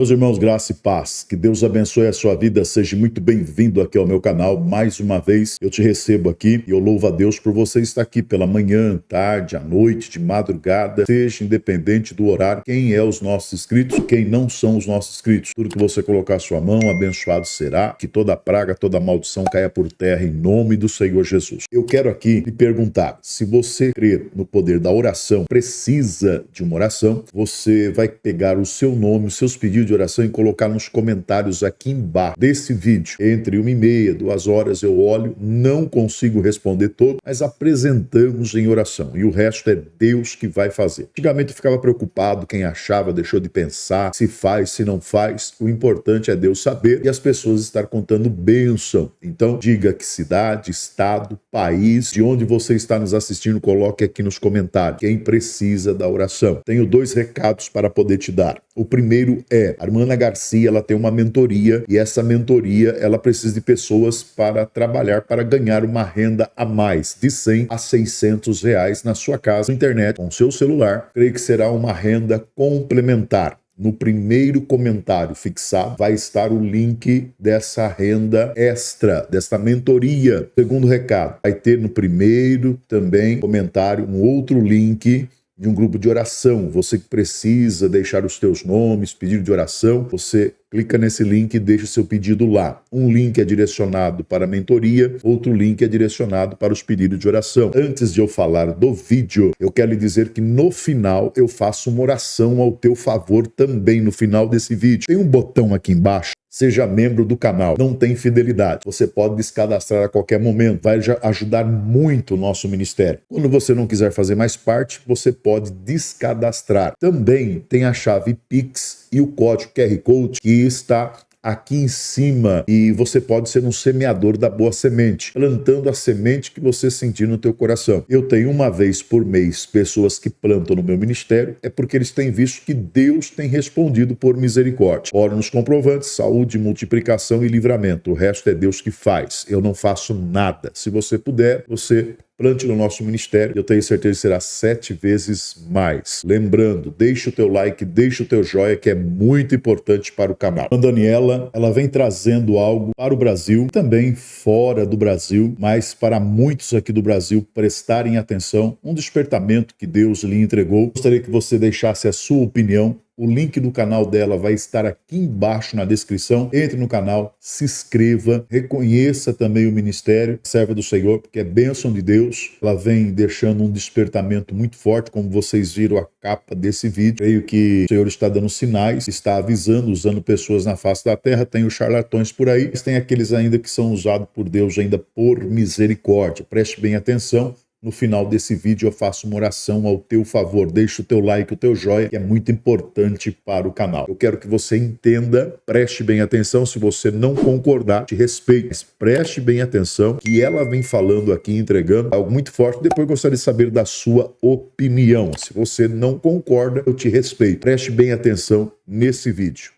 Meus irmãos, graça e paz, que Deus abençoe a sua vida, seja muito bem-vindo aqui ao meu canal, mais uma vez eu te recebo aqui e eu louvo a Deus por você estar aqui pela manhã, tarde, à noite, de madrugada, seja independente do horário, quem é os nossos inscritos, quem não são os nossos inscritos, tudo que você colocar a sua mão, abençoado será, que toda praga, toda maldição caia por terra em nome do Senhor Jesus. Eu quero aqui lhe perguntar, se você crê no poder da oração, precisa de uma oração, você vai pegar o seu nome, os seus pedidos de oração e colocar nos comentários aqui embaixo desse vídeo. Entre 1h30, 2 horas eu olho, não consigo responder todo, mas apresentamos em oração e o resto é Deus que vai fazer. Antigamente eu ficava preocupado, quem achava deixou de pensar, se faz, se não faz. O importante é Deus saber e as pessoas estar contando bênção. Então diga que cidade, estado, país, de onde você está nos assistindo, coloque aqui nos comentários. Quem precisa da oração. Tenho 2 recados para poder te dar. O primeiro é, a irmã Ana Garcia, ela tem uma mentoria e essa mentoria, ela precisa de pessoas para trabalhar, para ganhar uma renda a mais, de 100 a 600 reais na sua casa, na internet, com seu celular. Creio que será uma renda complementar. No primeiro comentário fixado vai estar o link dessa renda extra, dessa mentoria. Segundo recado, vai ter no primeiro também comentário um outro link de um grupo de oração. Você que precisa deixar os teus nomes, pedido de oração, você clica nesse link e deixa o seu pedido lá. Um link é direcionado para a mentoria, outro link é direcionado para os pedidos de oração. Antes de eu falar do vídeo, eu quero lhe dizer que no final eu faço uma oração ao teu favor também no final desse vídeo. Tem um botão aqui embaixo. Seja membro do canal. Não tem fidelidade. Você pode descadastrar a qualquer momento. Vai ajudar muito o nosso ministério. Quando você não quiser fazer mais parte, você pode descadastrar. Também tem a chave Pix e o código QR Code que está aqui em cima e você pode ser um semeador da boa semente, plantando a semente que você sentir no teu coração. Eu tenho uma vez por mês pessoas que plantam no meu ministério, é porque eles têm visto que Deus tem respondido por misericórdia. Oro nos comprovantes, saúde, multiplicação e livramento. O resto é Deus que faz. Eu não faço nada. Se você puder, você plante no nosso ministério, eu tenho certeza que será 7 vezes mais. Lembrando, deixa o teu like, deixa o teu joia, que é muito importante para o canal. A Daniela, ela vem trazendo algo para o Brasil, também fora do Brasil, mas para muitos aqui do Brasil prestarem atenção, um despertamento que Deus lhe entregou. Gostaria que você deixasse a sua opinião. O link do canal dela vai estar aqui embaixo na descrição. Entre no canal, se inscreva, reconheça também o ministério, serva do Senhor, porque é bênção de Deus. Ela vem deixando um despertamento muito forte, como vocês viram a capa desse vídeo. Creio que o Senhor está dando sinais, está avisando, usando pessoas na face da terra. Tem os charlatões por aí, mas tem aqueles ainda que são usados por Deus ainda por misericórdia. Preste bem atenção. No final desse vídeo eu faço uma oração ao teu favor. Deixa o teu like, o teu joia, que é muito importante para o canal. Eu quero que você entenda, preste bem atenção. Se você não concordar, te respeite. Mas preste bem atenção que ela vem falando aqui, entregando algo muito forte. Depois gostaria de saber da sua opinião. Se você não concorda, eu te respeito. Preste bem atenção nesse vídeo.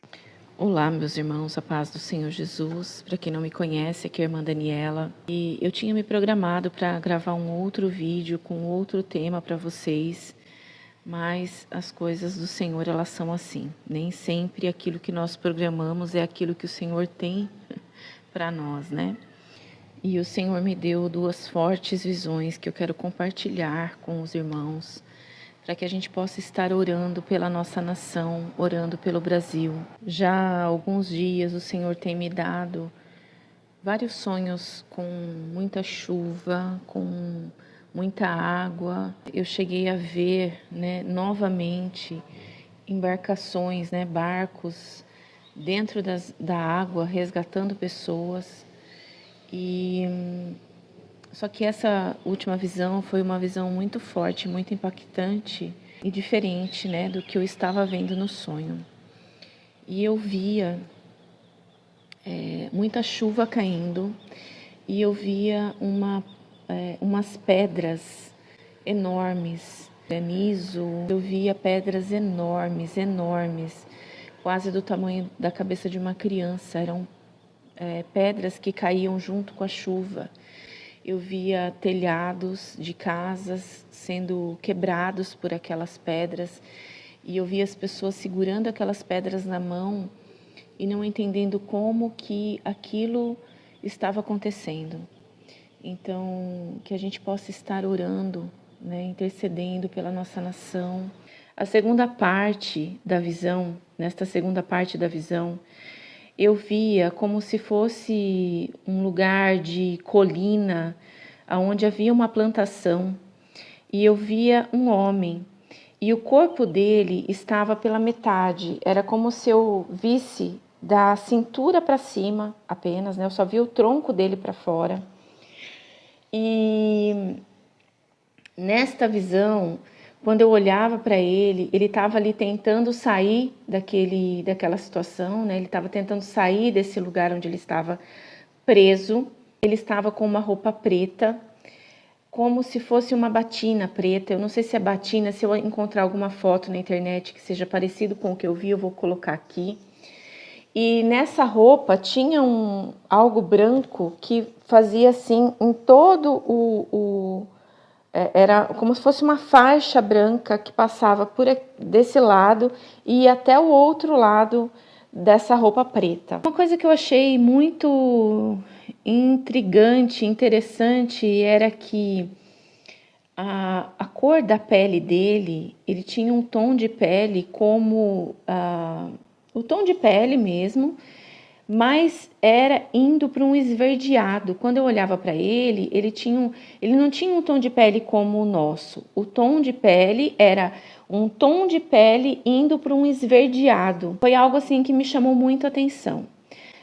Olá, meus irmãos, a paz do Senhor Jesus. Para quem não me conhece, aqui é a irmã Daniela. E eu tinha me programado para gravar um outro vídeo com outro tema para vocês, mas as coisas do Senhor, elas são assim. Nem sempre aquilo que nós programamos é aquilo que o Senhor tem para nós, né? E o Senhor me deu 2 fortes visões que eu quero compartilhar com os irmãos, para que a gente possa estar orando pela nossa nação, orando pelo Brasil. Já há alguns dias o Senhor tem me dado vários sonhos com muita chuva, com muita água. Eu cheguei a ver, novamente embarcações, barcos dentro da água, resgatando pessoas. Só que essa última visão foi uma visão muito forte, muito impactante e diferente, do que eu estava vendo no sonho. E eu via muita chuva caindo e eu via umas pedras enormes, granizo. Eu via pedras enormes, enormes, quase do tamanho da cabeça de uma criança. Eram pedras que caíam junto com a chuva. Eu via telhados de casas sendo quebrados por aquelas pedras E eu vi as pessoas segurando aquelas pedras na mão e não entendendo como que aquilo estava acontecendo. Então, que a gente possa estar orando, né, intercedendo pela nossa nação. A segunda parte da visão, nesta segunda parte da visão, eu via como se fosse um lugar de colina, onde havia uma plantação, e eu via um homem, e o corpo dele estava pela metade, era como se eu visse da cintura para cima apenas, né? Eu só via o tronco dele para fora. E nesta visão, quando eu olhava para ele, ele estava ali tentando sair daquela situação, né? Ele estava tentando sair desse lugar onde ele estava preso. Ele estava com uma roupa preta, como se fosse uma batina preta. Eu não sei se é batina, se eu encontrar alguma foto na internet que seja parecido com o que eu vi, eu vou colocar aqui. E nessa roupa tinha algo branco que fazia assim em todo era como se fosse uma faixa branca que passava desse lado e ia até o outro lado dessa roupa preta. Uma coisa que eu achei muito intrigante, interessante, era que a cor da pele dele, ele tinha um tom de pele como o tom de pele mesmo, mas era indo para um esverdeado. Quando eu olhava para ele, ele não tinha um tom de pele como o nosso. O tom de pele era um tom de pele indo para um esverdeado. Foi algo assim que me chamou muito a atenção.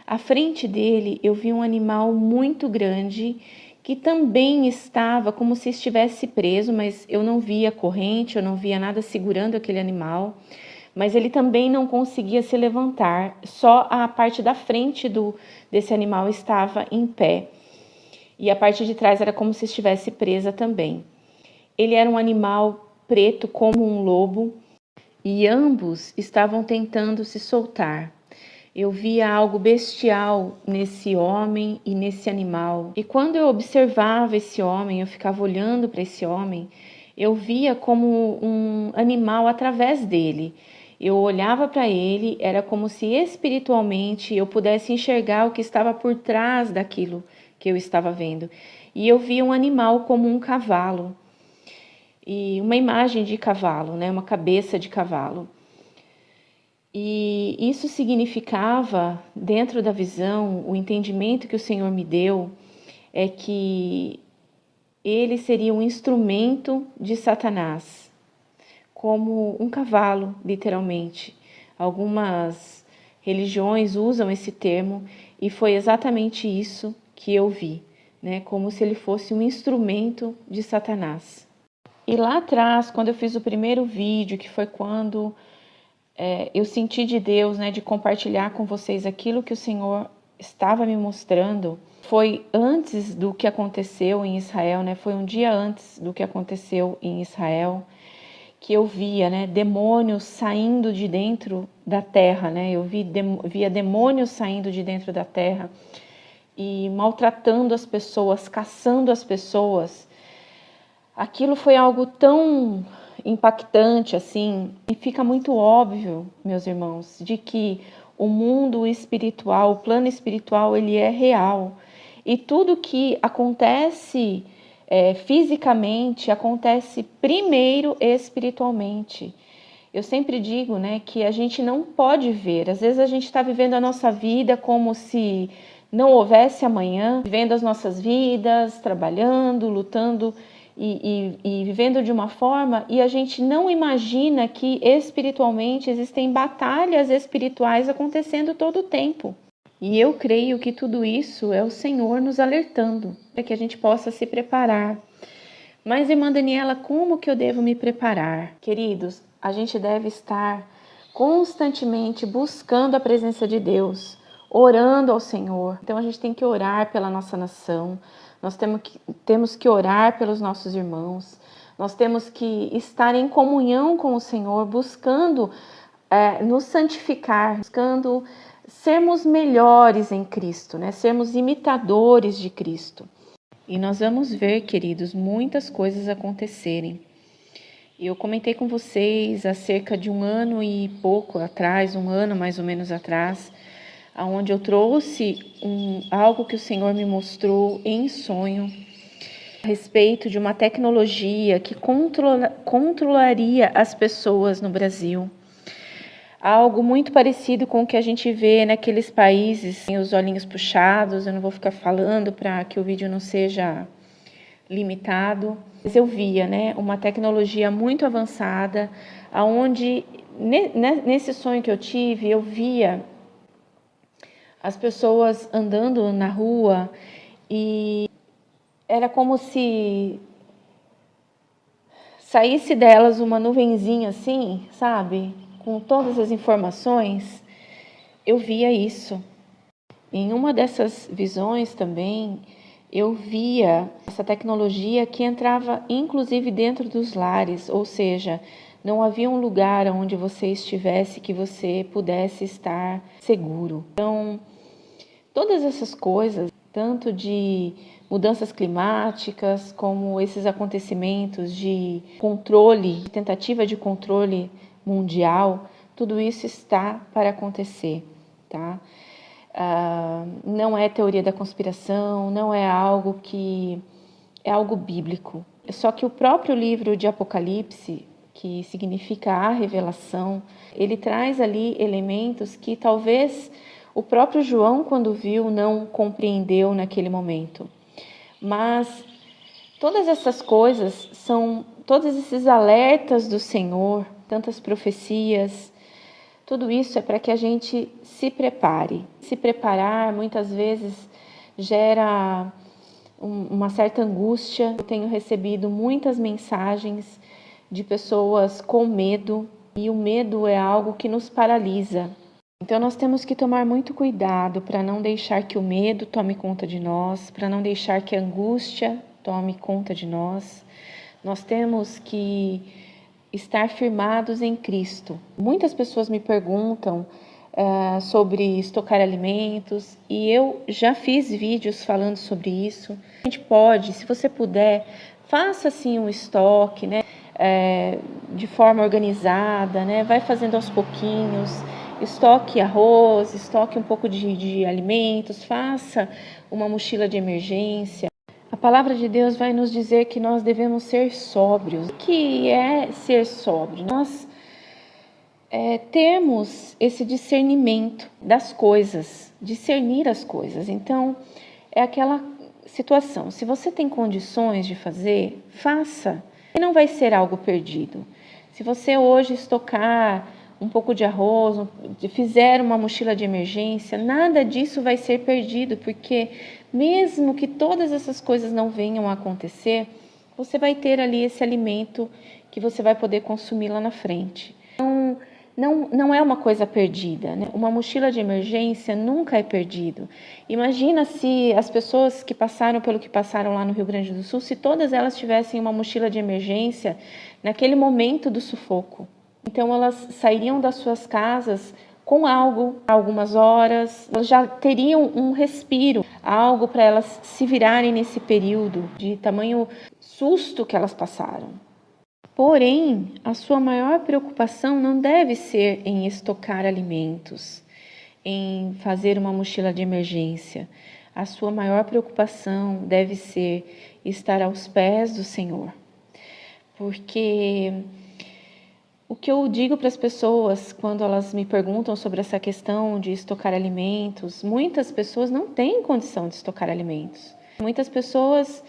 À frente dele, eu vi um animal muito grande que também estava como se estivesse preso, mas eu não via corrente, eu não via nada segurando aquele animal. Mas ele também não conseguia se levantar, só a parte da frente desse animal estava em pé. E a parte de trás era como se estivesse presa também. Ele era um animal preto como um lobo e ambos estavam tentando se soltar. Eu via algo bestial nesse homem e nesse animal. E quando eu observava esse homem, eu ficava olhando para esse homem, eu via como um animal através dele. Eu olhava para ele, era como se espiritualmente eu pudesse enxergar o que estava por trás daquilo que eu estava vendo. E eu via um animal como um cavalo, e uma imagem de cavalo, né? Uma cabeça de cavalo. E isso significava, dentro da visão, o entendimento que o Senhor me deu, é que ele seria um instrumento de Satanás, como um cavalo, literalmente. Algumas religiões usam esse termo e foi exatamente isso que eu vi, né? Como se ele fosse um instrumento de Satanás. E lá atrás, quando eu fiz o primeiro vídeo, que foi quando eu senti de Deus, né, de compartilhar com vocês aquilo que o Senhor estava me mostrando, foi antes do que aconteceu em Israel, né? Foi um dia antes do que aconteceu em Israel, que eu via, né, demônios saindo de dentro da terra, né? Eu via demônios saindo de dentro da terra e maltratando as pessoas, caçando as pessoas. Aquilo foi algo tão impactante assim, e fica muito óbvio, meus irmãos, de que o mundo espiritual, o plano espiritual, ele é real. E tudo que acontece fisicamente, acontece primeiro espiritualmente. Eu sempre digo, né, que a gente não pode ver. Às vezes a gente está vivendo a nossa vida como se não houvesse amanhã, vivendo as nossas vidas, trabalhando, lutando e vivendo de uma forma, e a gente não imagina que espiritualmente existem batalhas espirituais acontecendo todo o tempo. E eu creio que tudo isso é o Senhor nos alertando, para que a gente possa se preparar. Mas, irmã Daniela, como que eu devo me preparar? Queridos, a gente deve estar constantemente buscando a presença de Deus, orando ao Senhor. Então, a gente tem que orar pela nossa nação, nós temos que orar pelos nossos irmãos, nós temos que estar em comunhão com o Senhor, buscando nos santificar, buscando sermos melhores em Cristo, né? Sermos imitadores de Cristo. E nós vamos ver, queridos, muitas coisas acontecerem. Eu comentei com vocês há cerca de um ano e pouco atrás, um ano mais ou menos atrás, onde eu trouxe algo que o Senhor me mostrou em sonho a respeito de uma tecnologia que controlaria as pessoas no Brasil. Algo muito parecido com o que a gente vê naqueles países, tem os olhinhos puxados. Eu não vou ficar falando para que o vídeo não seja limitado. Mas eu via, uma tecnologia muito avançada, onde nesse sonho que eu tive, eu via as pessoas andando na rua e era como se saísse delas uma nuvenzinha assim, sabe? Com todas as informações. Eu via isso. Em uma dessas visões também, eu via essa tecnologia que entrava inclusive dentro dos lares, ou seja, não havia um lugar onde você estivesse que você pudesse estar seguro. Então, todas essas coisas, tanto de mudanças climáticas, como esses acontecimentos de controle, de tentativa de controle mundial, tudo isso está para acontecer, tá? Não é teoria da conspiração, não é algo que é algo bíblico. Só que o próprio livro de Apocalipse, que significa a revelação, ele traz ali elementos que talvez o próprio João, quando viu, não compreendeu naquele momento. Mas todas essas coisas são, todos esses alertas do Senhor, tantas profecias, tudo isso é para que a gente se prepare. Se preparar muitas vezes gera uma certa angústia. Eu tenho recebido muitas mensagens de pessoas com medo, e o medo é algo que nos paralisa. Então nós temos que tomar muito cuidado para não deixar que o medo tome conta de nós, para não deixar que a angústia tome conta de nós. Nós temos que estar firmados em Cristo. Muitas pessoas me perguntam sobre estocar alimentos, e eu já fiz vídeos falando sobre isso. A gente pode, se você puder, faça assim um estoque, de forma organizada, vai fazendo aos pouquinhos. Estoque arroz, estoque um pouco de alimentos, faça uma mochila de emergência. A palavra de Deus vai nos dizer que nós devemos ser sóbrios. O que é ser sóbrio? Nós temos esse discernimento das coisas, discernir as coisas. Então, é aquela situação. Se você tem condições de fazer, faça. E não vai ser algo perdido. Se você hoje estocar um pouco de arroz, fizer uma mochila de emergência, nada disso vai ser perdido, porque mesmo que todas essas coisas não venham a acontecer, você vai ter ali esse alimento que você vai poder consumir lá na frente. Então, não é uma coisa perdida, Uma mochila de emergência nunca é perdido. Imagina se as pessoas que passaram pelo que passaram lá no Rio Grande do Sul, se todas elas tivessem uma mochila de emergência naquele momento do sufoco. Então elas sairiam das suas casas com algo, algumas horas, elas já teriam um respiro, algo para elas se virarem nesse período de tamanho susto que elas passaram. Porém, a sua maior preocupação não deve ser em estocar alimentos, em fazer uma mochila de emergência. A sua maior preocupação deve ser estar aos pés do Senhor. Porque o que eu digo para as pessoas quando elas me perguntam sobre essa questão de estocar alimentos, muitas pessoas não têm condição de estocar alimentos. Muitas pessoas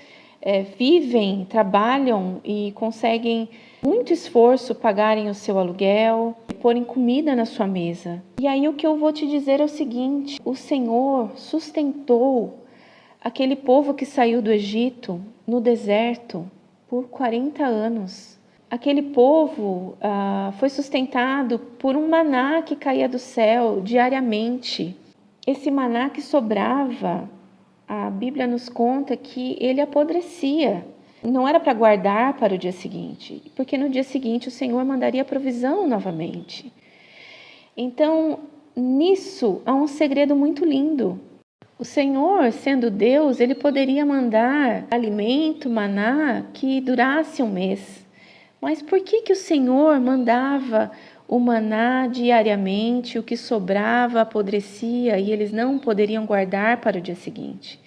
vivem, trabalham e conseguem, muito esforço, pagarem o seu aluguel e porem comida na sua mesa. E aí o que eu vou te dizer é o seguinte: o Senhor sustentou aquele povo que saiu do Egito no deserto por 40 anos. Aquele povo foi sustentado por um maná que caía do céu diariamente. Esse maná que sobrava, a Bíblia nos conta que ele apodrecia. Não era para guardar para o dia seguinte, porque no dia seguinte o Senhor mandaria provisão novamente. Então, nisso há um segredo muito lindo. O Senhor, sendo Deus, ele poderia mandar alimento, maná, que durasse um mês. Mas por que o Senhor mandava o maná diariamente, o que sobrava apodrecia e eles não poderiam guardar para o dia seguinte?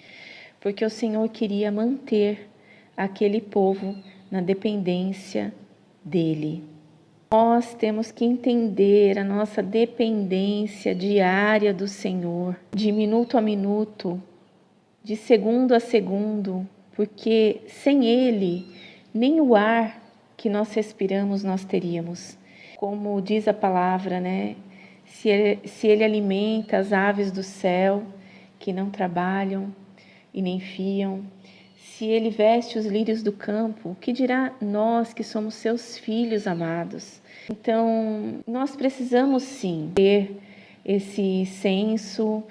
Porque o Senhor queria manter aquele povo na dependência dele. Nós temos que entender a nossa dependência diária do Senhor, de minuto a minuto, de segundo a segundo, porque sem Ele, nem o ar que nós respiramos nós teríamos. Como diz a palavra, né? Se ele alimenta as aves do céu, que não trabalham e nem fiam, se Ele veste os lírios do campo, o que dirá nós que somos seus filhos amados? Então, nós precisamos sim ter esse senso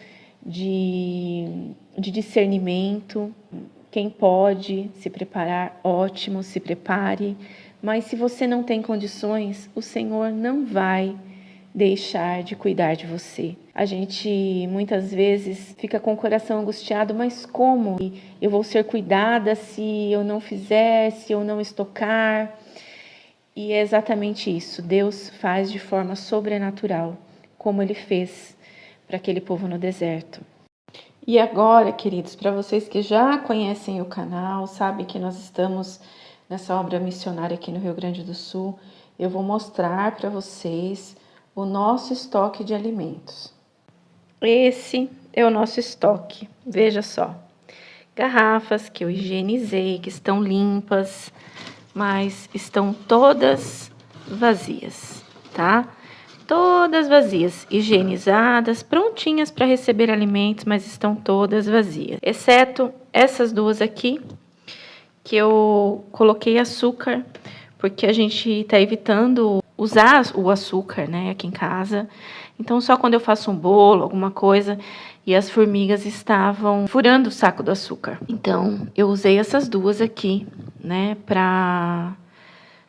de discernimento. Quem pode se preparar, ótimo, se prepare. Mas se você não tem condições, o Senhor não vai deixar de cuidar de você. A gente muitas vezes fica com o coração angustiado, mas como eu vou ser cuidada se eu não fizer, se eu não estocar? E é exatamente isso. Deus faz de forma sobrenatural, como Ele fez para aquele povo no deserto. E agora, queridos, para vocês que já conhecem o canal, sabem que nós estamos nessa obra missionária aqui no Rio Grande do Sul, eu vou mostrar para vocês o nosso estoque de alimentos. Esse é o nosso estoque, veja só. Garrafas que eu higienizei, que estão limpas, mas estão todas vazias, tá? Todas vazias, higienizadas, prontinhas para receber alimentos, mas estão todas vazias. Exceto essas duas aqui, que eu coloquei açúcar, porque a gente está evitando usar o açúcar, né, aqui em casa. Então, só quando eu faço um bolo, alguma coisa, e as formigas estavam furando o saco do açúcar. Então, eu usei essas duas aqui, né, para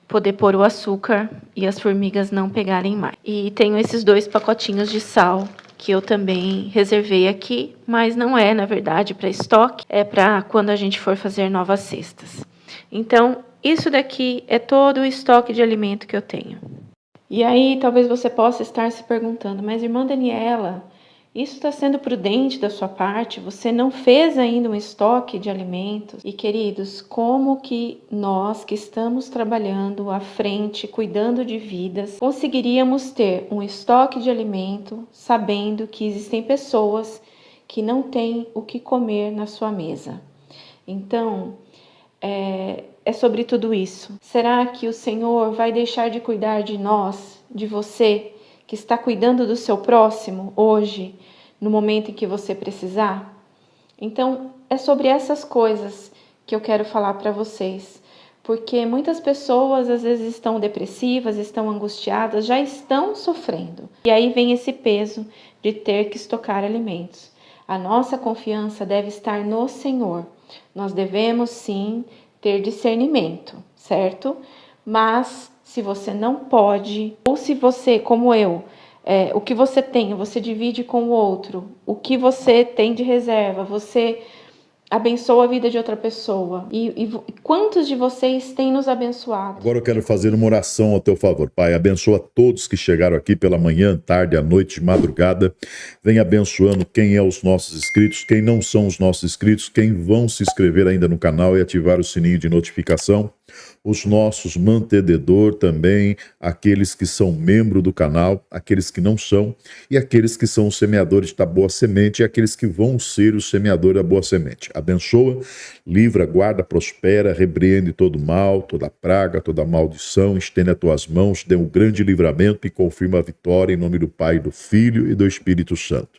poder pôr o açúcar e as formigas não pegarem mais. E tenho esses 2 pacotinhos de sal que eu também reservei aqui, mas não é, na verdade, para estoque, é para quando a gente for fazer novas cestas. Então, isso daqui é todo o estoque de alimento que eu tenho. E aí, talvez você possa estar se perguntando, mas irmã Daniela, isso está sendo prudente da sua parte? Você não fez ainda um estoque de alimentos? E queridos, como que nós que estamos trabalhando à frente, cuidando de vidas, conseguiríamos ter um estoque de alimento sabendo que existem pessoas que não têm o que comer na sua mesa? Então, é sobre tudo isso. Será que o Senhor vai deixar de cuidar de nós, de você, que está cuidando do seu próximo hoje, no momento em que você precisar? Então, é sobre essas coisas que eu quero falar para vocês, porque muitas pessoas às vezes estão depressivas, estão angustiadas, já estão sofrendo. E aí vem esse peso de ter que estocar alimentos. A nossa confiança deve estar no Senhor. Nós devemos sim ter discernimento, certo? Mas se você não pode, ou se você, como eu, o que você tem, você divide com o outro, o que você tem de reserva, você abençoa a vida de outra pessoa. E quantos de vocês têm nos abençoado? Agora eu quero fazer uma oração ao teu favor, Pai. Abençoa todos que chegaram aqui pela manhã, tarde, à noite, de madrugada. Vem abençoando quem é os nossos inscritos, quem não são os nossos inscritos, quem vão se inscrever ainda no canal e ativar o sininho de notificação. Os nossos mantenedor também, aqueles que são membro do canal, aqueles que não são, e aqueles que são os semeadores da boa semente e aqueles que vão ser os semeadores da boa semente. Abençoa, livra, guarda, prospera, repreende todo mal, toda praga, toda maldição, estende as tuas mãos, dê um grande livramento e confirma a vitória em nome do Pai, do Filho e do Espírito Santo.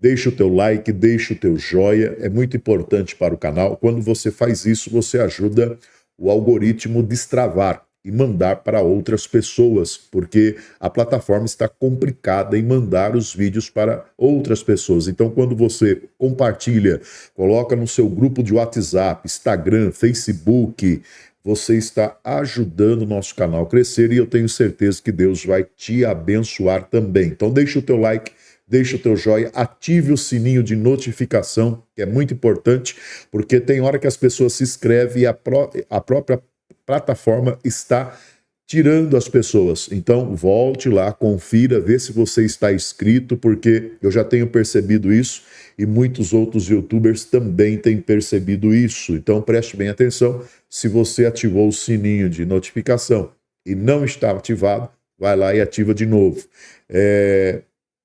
Deixa o teu like, deixa o teu joia, é muito importante para o canal. Quando você faz isso, você ajuda o algoritmo destravar e mandar para outras pessoas, porque a plataforma está complicada em mandar os vídeos para outras pessoas. Então, quando você compartilha, coloca no seu grupo de WhatsApp, Instagram, Facebook, você está ajudando o nosso canal a crescer e eu tenho certeza que Deus vai te abençoar também. Então, deixa o teu like, deixa o teu joinha, ative o sininho de notificação, que é muito importante, porque tem hora que as pessoas se inscrevem e a própria plataforma está tirando as pessoas. Então, volte lá, confira, vê se você está inscrito, porque eu já tenho percebido isso e muitos outros youtubers também têm percebido isso. Então, preste bem atenção. Se você ativou o sininho de notificação e não está ativado, vai lá e ativa de novo.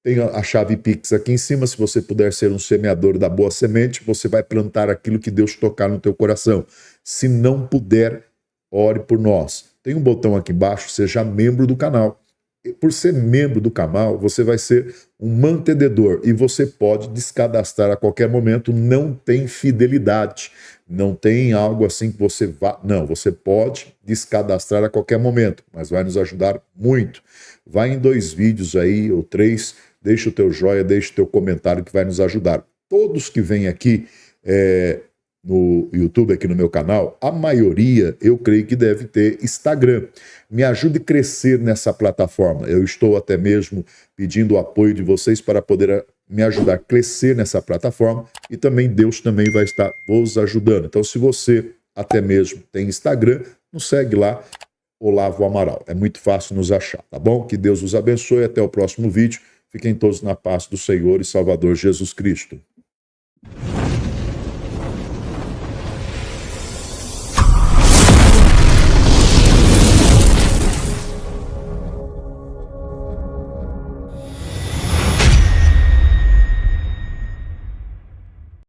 Tem a chave Pix aqui em cima. Se você puder ser um semeador da boa semente, você vai plantar aquilo que Deus tocar no teu coração. Se não puder, ore por nós. Tem um botão aqui embaixo, seja membro do canal. E por ser membro do canal, você vai ser um mantenedor e você pode descadastrar a qualquer momento. Não tem fidelidade, não tem algo assim que você vá... Não, você pode descadastrar a qualquer momento, mas vai nos ajudar muito. Vai em 2 vídeos aí, ou 3, deixa o teu joia, deixa o teu comentário que vai nos ajudar. Todos que vêm aqui no YouTube, aqui no meu canal, a maioria, eu creio que deve ter Instagram. Me ajude a crescer nessa plataforma. Eu estou até mesmo pedindo o apoio de vocês para poder me ajudar a crescer nessa plataforma e também Deus também vai estar vos ajudando. Então, se você até mesmo tem Instagram, nos segue lá, Olavo Amaral. É muito fácil nos achar, tá bom? Que Deus os abençoe. Até o próximo vídeo. Fiquem todos na paz do Senhor e Salvador Jesus Cristo.